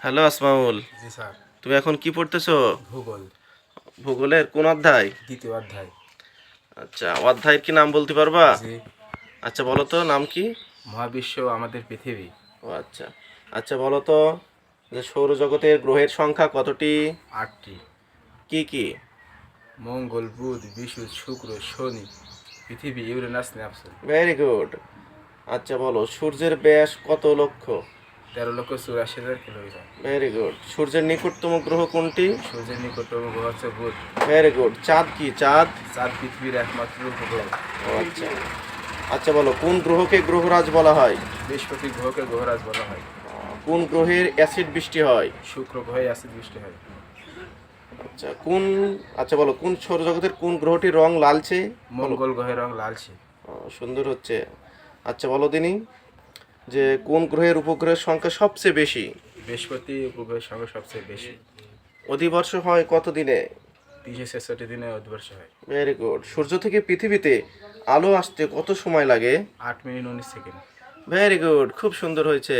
Hello Asmaul, জি sir. তুমি এখন কি পড়তেছো? ভূগোল ভূগোলের কোন অধ্যায়? দ্বিতীয় অধ্যায়। আচ্ছা, অধ্যায়ের কি নাম বলতে পারবা? জি। আচ্ছা বলো তো, নাম কি? মহাবিশ্ব আমাদের পৃথিবী। ও আচ্ছা। আচ্ছা বলো তো, যে সৌরজগতের গ্রহের সংখ্যা কতটি? 8টি। কি কি? মঙ্গল, বুধ, বৃহস্পতি, শুক্র, শনি, পৃথিবী, ইউরেনাস, নেপচুন। Very good. আচ্ছা বলো, সূর্যের ব্যাস কত লক্ষ? 13,84,000 কিলোমিটার। Very good. সূর্যের নিকটতম গ্রহ কোনটি? সূর্যের নিকটতম গ্রহ হচ্ছে বুধ। Very good. চাঁদ কি? চাঁদ? চাঁদ পৃথিবীর একমাত্র উপগ্রহ। ও আচ্ছা। আচ্ছা বলো, কোন গ্রহকে গ্রহরাজ বলা হয়? বৃহস্পতি গ্রহকে গ্রহরাজ বলা হয়। কোন গ্রহের অ্যাসিড বৃষ্টি হয়? শুক্র গ্রহে অ্যাসিড বৃষ্টি হয়। আচ্ছা আচ্ছা বলো, কোন সৌরজগতের কোন গ্রহটির রং লালচে? বলো। মঙ্গল গ্রহের রং লালচে। সুন্দর হচ্ছে। আচ্ছা বলো দিনি, যে কোন গ্রহের উপগ্রহের সংখ্যা সবচেয়ে বেশি? বৃহস্পতি উপগ্রহের সংখ্যা সবচেয়ে বেশি। অধিবর্ষ হয় কত দিনে? 366 দিনে অধিবর্ষ হয়। Very good. সূর্য থেকে পৃথিবীতে আলো আসতে কত সময় লাগে? 8 মিনিট 19 সেকেন্ড। ভেরি গুড, খুব সুন্দর হয়েছে।